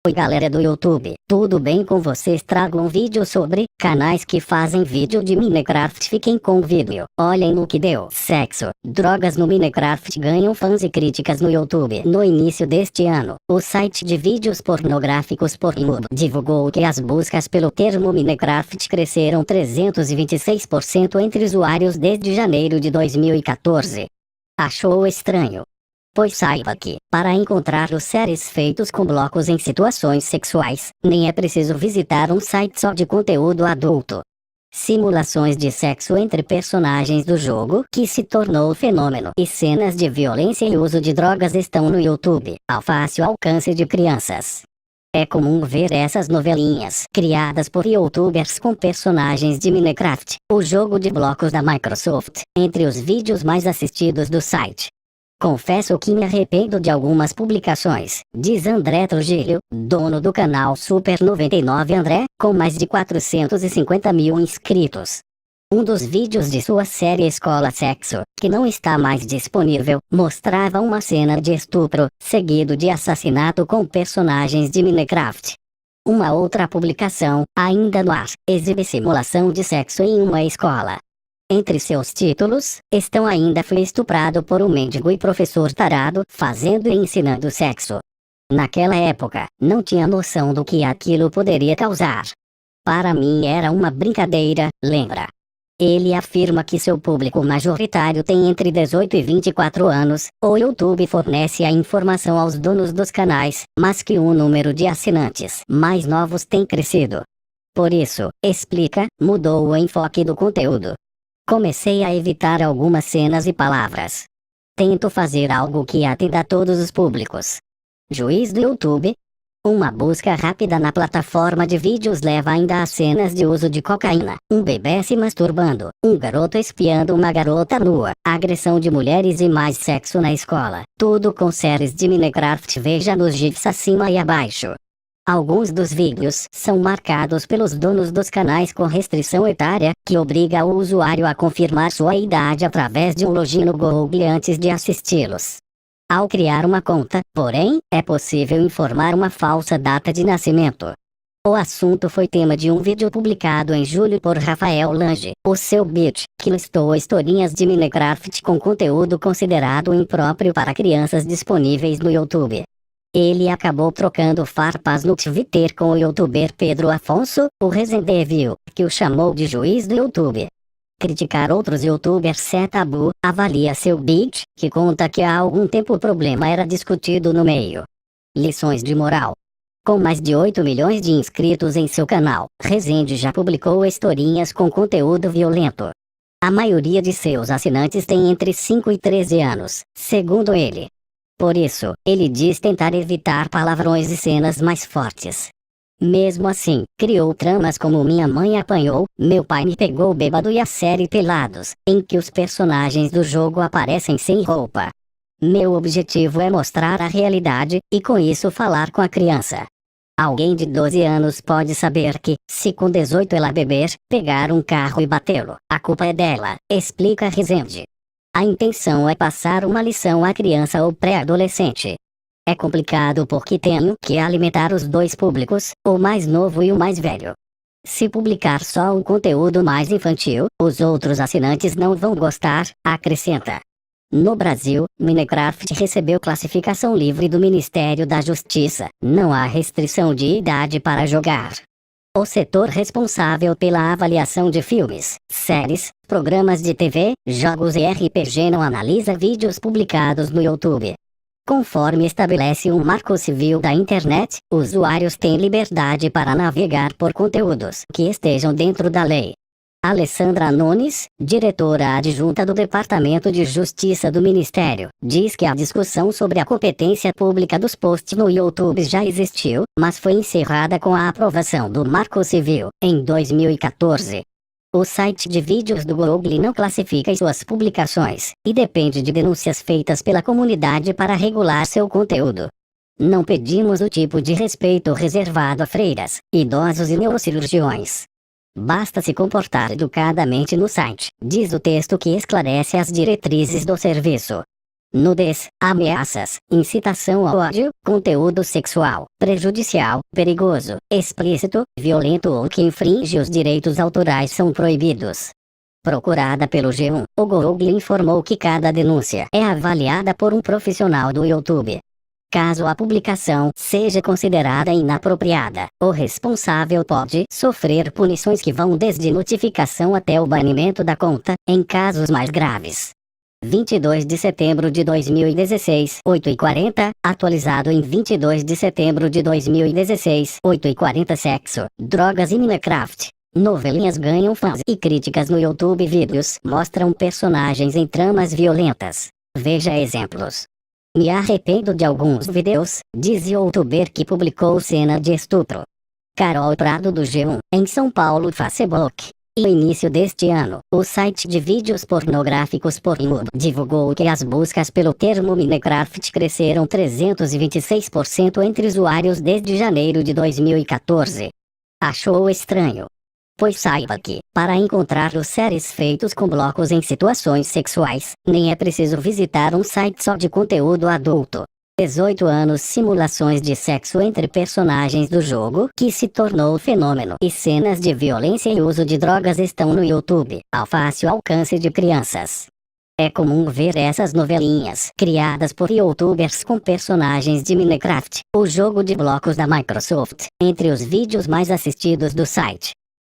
Oi galera do YouTube, tudo bem com vocês? Trago um vídeo sobre canais que fazem vídeo de Minecraft. Fiquem com o vídeo, olhem no que deu. Sexo, drogas no Minecraft ganham fãs e críticas no YouTube. No início deste ano, o site de vídeos pornográficos Pornhub divulgou que as buscas pelo termo Minecraft cresceram 326% entre usuários desde janeiro de 2014. Achou estranho? Pois saiba que, para encontrar os séries feitos com blocos em situações sexuais, nem é preciso visitar um site só de conteúdo adulto. Simulações de sexo entre personagens do jogo, que se tornou fenômeno, e cenas de violência e uso de drogas estão no YouTube, ao fácil alcance de crianças. É comum ver essas novelinhas, criadas por youtubers com personagens de Minecraft, o jogo de blocos da Microsoft, entre os vídeos mais assistidos do site. Confesso que me arrependo de algumas publicações, diz André Trujillo, dono do canal Super 99 André, com mais de 450 mil inscritos. Um dos vídeos de sua série Escola Sexo, que não está mais disponível, mostrava uma cena de estupro, seguido de assassinato com personagens de Minecraft. Uma outra publicação, ainda no ar, exibe simulação de sexo em uma escola. Entre seus títulos, estão ainda fui estuprado por um mendigo e professor tarado, fazendo e ensinando sexo. Naquela época, não tinha noção do que aquilo poderia causar. Para mim era uma brincadeira, lembra? Ele afirma que seu público majoritário tem entre 18 e 24 anos, o YouTube fornece a informação aos donos dos canais, mas que o número de assinantes mais novos tem crescido. Por isso, explica, mudou o enfoque do conteúdo. Comecei a evitar algumas cenas e palavras. Tento fazer algo que atenda a todos os públicos. Juiz do YouTube. Uma busca rápida na plataforma de vídeos leva ainda a cenas de uso de cocaína, um bebê se masturbando, um garoto espiando uma garota nua, agressão de mulheres e mais sexo na escola. Tudo com séries de Minecraft. Veja nos GIFs acima e abaixo. Alguns dos vídeos são marcados pelos donos dos canais com restrição etária, que obriga o usuário a confirmar sua idade através de um login no Google antes de assisti-los. Ao criar uma conta, porém, é possível informar uma falsa data de nascimento. O assunto foi tema de um vídeo publicado em julho por Rafael Lange, o seu beat, que listou historinhas de Minecraft com conteúdo considerado impróprio para crianças disponíveis no YouTube. Ele acabou trocando farpas no Twitter com o youtuber Pedro Afonso, o Resident Evil, que o chamou de juiz do YouTube. Criticar outros youtubers é tabu, avalia seu beat, que conta que há algum tempo o problema era discutido no meio. Lições de moral. Com mais de 8 milhões de inscritos em seu canal, Rezende já publicou historinhas com conteúdo violento. A maioria de seus assinantes tem entre 5 e 13 anos, segundo ele. Por isso, ele diz tentar evitar palavrões e cenas mais fortes. Mesmo assim, criou tramas como Minha Mãe Apanhou, Meu Pai Me Pegou Bêbado e a série Pelados, em que os personagens do jogo aparecem sem roupa. Meu objetivo é mostrar a realidade, e com isso falar com a criança. Alguém de 12 anos pode saber que, se com 18 ela beber, pegar um carro e batê-lo, a culpa é dela, explica Rezende. A intenção é passar uma lição à criança ou pré-adolescente. É complicado porque tenho que alimentar os dois públicos, o mais novo e o mais velho. Se publicar só um conteúdo mais infantil, os outros assinantes não vão gostar, acrescenta. No Brasil, Minecraft recebeu classificação livre do Ministério da Justiça, não há restrição de idade para jogar. O setor responsável pela avaliação de filmes, séries, programas de TV, jogos e RPG não analisa vídeos publicados no YouTube. Conforme estabelece o Marco Civil da Internet, usuários têm liberdade para navegar por conteúdos que estejam dentro da lei. Alessandra Nunes, diretora adjunta do Departamento de Justiça do Ministério, diz que a discussão sobre a competência pública dos posts no YouTube já existiu, mas foi encerrada com a aprovação do Marco Civil, em 2014. O site de vídeos do Google não classifica suas publicações, e depende de denúncias feitas pela comunidade para regular seu conteúdo. Não pedimos o tipo de respeito reservado a freiras, idosos e neurocirurgiões. Basta se comportar educadamente no site, diz o texto que esclarece as diretrizes do serviço. nudez, ameaças, incitação ao ódio, conteúdo sexual, prejudicial, perigoso, explícito, violento ou que infringe os direitos autorais são proibidos. Procurada pelo G1, o Google informou que cada denúncia é avaliada por um profissional do YouTube. Caso a publicação seja considerada inapropriada, o responsável pode sofrer punições que vão desde notificação até o banimento da conta, em casos mais graves. 22 de setembro de 2016, 8h40, atualizado em 22 de setembro de 2016, 8h40. Sexo, drogas e Minecraft. Novelinhas ganham fãs e críticas no YouTube. Vídeos mostram personagens em tramas violentas. Veja exemplos. Me arrependo de alguns vídeos, diz youtuber que publicou cena de estupro. Carol Prado do G1, em São Paulo. Facebook. No início deste ano, o site de vídeos pornográficos Pornhub divulgou que as buscas pelo termo Minecraft cresceram 326% entre usuários desde janeiro de 2014. Achou estranho? Pois saiba que, para encontrar os séries feitos com blocos em situações sexuais, nem é preciso visitar um site só de conteúdo adulto. 18 anos. Simulações de sexo entre personagens do jogo, que se tornou fenômeno, e cenas de violência e uso de drogas estão no YouTube, ao fácil alcance de crianças. É comum ver essas novelinhas, criadas por youtubers com personagens de Minecraft, o jogo de blocos da Microsoft, entre os vídeos mais assistidos do site.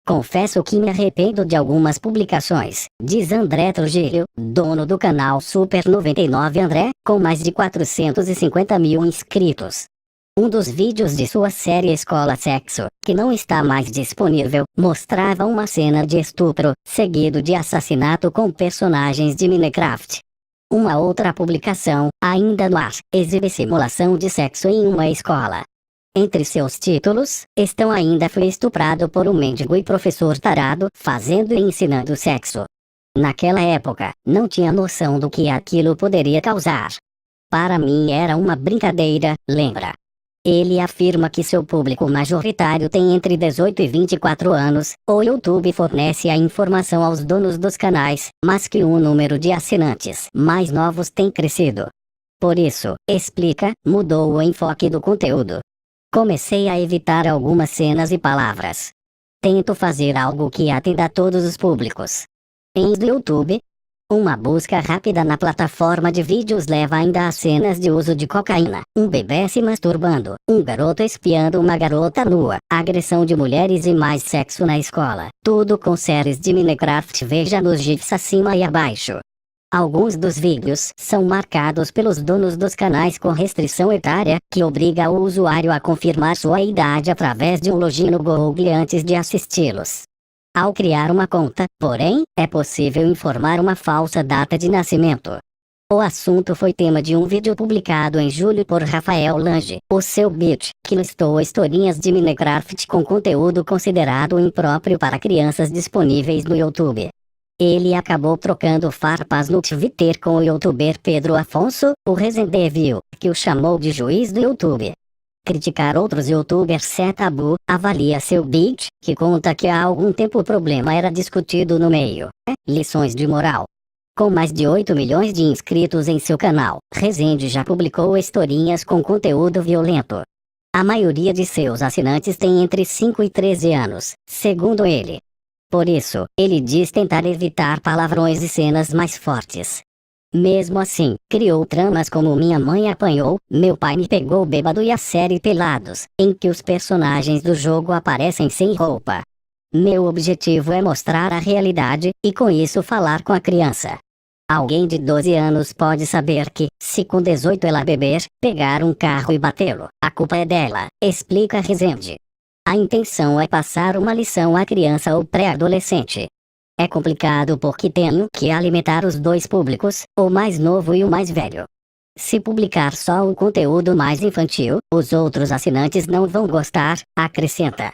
Confesso que me arrependo de algumas publicações, diz André Trujillo, dono do canal Super 99 André, com mais de 450 mil inscritos. Um dos vídeos de sua série Escola Sexo, que não está mais disponível, mostrava uma cena de estupro, seguido de assassinato com personagens de Minecraft. Uma outra publicação, ainda no ar, exibe simulação de sexo em uma escola. Entre seus títulos, estão ainda fui estuprado por um mendigo e professor tarado, fazendo e ensinando sexo. Naquela época, não tinha noção do que aquilo poderia causar. Para mim era uma brincadeira, lembra? Ele afirma que seu público majoritário tem entre 18 e 24 anos, o YouTube fornece a informação aos donos dos canais, mas que o número de assinantes mais novos tem crescido. Por isso, explica, mudou o enfoque do conteúdo. Comecei a evitar algumas cenas e palavras. Tento fazer algo que atenda a todos os públicos. Do YouTube, uma busca rápida na plataforma de vídeos leva ainda a cenas de uso de cocaína, um bebê se masturbando, um garoto espiando uma garota nua, agressão de mulheres e mais sexo na escola. Tudo com séries de Minecraft. Veja nos GIFs acima e abaixo. Alguns dos vídeos são marcados pelos donos dos canais com restrição etária, que obriga o usuário a confirmar sua idade através de um login no Google antes de assisti-los. Ao criar uma conta, porém, é possível informar uma falsa data de nascimento. O assunto foi tema de um vídeo publicado em julho por Rafael Lange, o seu beat, que listou historinhas de Minecraft com conteúdo considerado impróprio para crianças disponíveis no YouTube. Ele acabou trocando farpas no Twitter com o youtuber Pedro Afonso, o Resident Evil, que o chamou de juiz do YouTube. Criticar outros youtubers é tabu, avalia seu beat, que conta que há algum tempo o problema era discutido no meio. Lições de moral. Com mais de 8 milhões de inscritos em seu canal, Rezende já publicou historinhas com conteúdo violento. A maioria de seus assinantes tem entre 5 e 13 anos, segundo ele. Por isso, ele diz tentar evitar palavrões e cenas mais fortes. Mesmo assim, criou tramas como Minha Mãe Apanhou, Meu Pai Me Pegou Bêbado e a série Pelados, em que os personagens do jogo aparecem sem roupa. Meu objetivo é mostrar a realidade, e com isso falar com a criança. Alguém de 12 anos pode saber que, se com 18 ela beber, pegar um carro e batê-lo, a culpa é dela, explica Rezende. A intenção é passar uma lição à criança ou pré-adolescente. É complicado porque tenho que alimentar os dois públicos, o mais novo e o mais velho. Se publicar só um conteúdo mais infantil, os outros assinantes não vão gostar, acrescenta.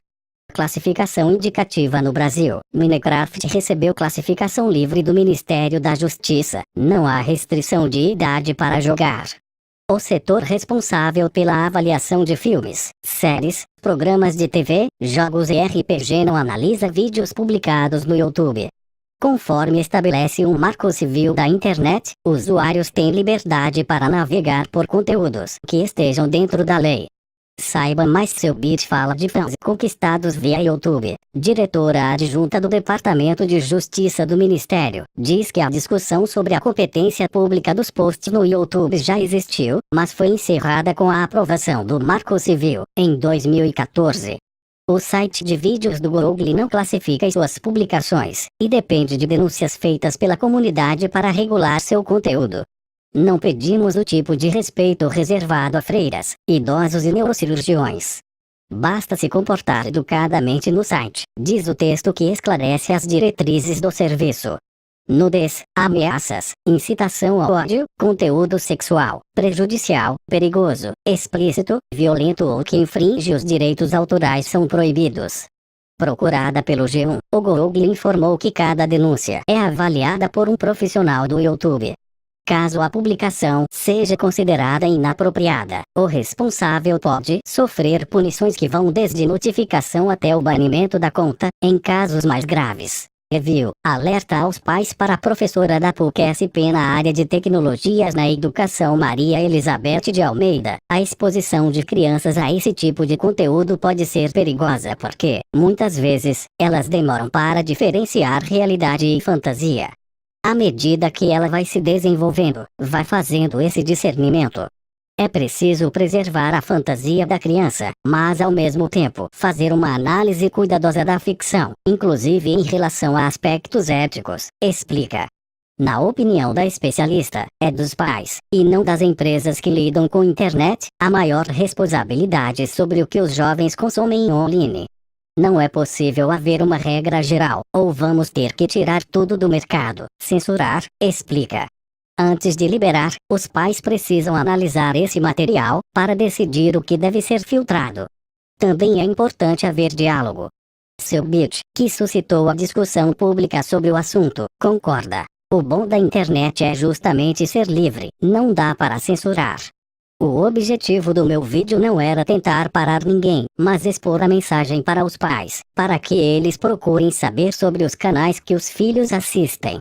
Classificação indicativa no Brasil. Minecraft recebeu classificação livre do Ministério da Justiça. Não há restrição de idade para jogar. O setor responsável pela avaliação de filmes, séries, programas de TV, jogos e RPG não analisa vídeos publicados no YouTube. Conforme estabelece o Marco Civil da Internet, usuários têm liberdade para navegar por conteúdos que estejam dentro da lei. Saiba mais. Seu Bit fala de fãs conquistados via YouTube. Diretora adjunta do Departamento de Justiça do Ministério diz que a discussão sobre a competência pública dos posts no YouTube já existiu, mas foi encerrada com a aprovação do Marco Civil, em 2014. O site de vídeos do Google não classifica suas publicações, e depende de denúncias feitas pela comunidade para regular seu conteúdo. Não pedimos o tipo de respeito reservado a freiras, idosos e neurocirurgiões. Basta se comportar educadamente no site, diz o texto que esclarece as diretrizes do serviço. Nudez, ameaças, incitação ao ódio, conteúdo sexual, prejudicial, perigoso, explícito, violento ou que infringe os direitos autorais são proibidos. Procurada pelo G1, o Google informou que cada denúncia é avaliada por um profissional do YouTube. Caso a publicação seja considerada inapropriada, o responsável pode sofrer punições que vão desde notificação até o banimento da conta, em casos mais graves. Review, alerta aos pais para a professora da PUC-SP na área de tecnologias na educação Maria Elizabeth de Almeida. A exposição de crianças a esse tipo de conteúdo pode ser perigosa porque, muitas vezes, elas demoram para diferenciar realidade e fantasia. À medida que ela vai se desenvolvendo, vai fazendo esse discernimento. É preciso preservar a fantasia da criança, mas ao mesmo tempo fazer uma análise cuidadosa da ficção, inclusive em relação a aspectos éticos, explica. Na opinião da especialista, é dos pais, e não das empresas que lidam com a internet, a maior responsabilidade sobre o que os jovens consomem online. Não é possível haver uma regra geral, ou vamos ter que tirar tudo do mercado, censurar, explica. Antes de liberar, os pais precisam analisar esse material, para decidir o que deve ser filtrado. Também é importante haver diálogo. Seu Bit, que suscitou a discussão pública sobre o assunto, concorda. O bom da internet é justamente ser livre, não dá para censurar. O objetivo do meu vídeo não era tentar parar ninguém, mas expor a mensagem para os pais, para que eles procurem saber sobre os canais que os filhos assistem.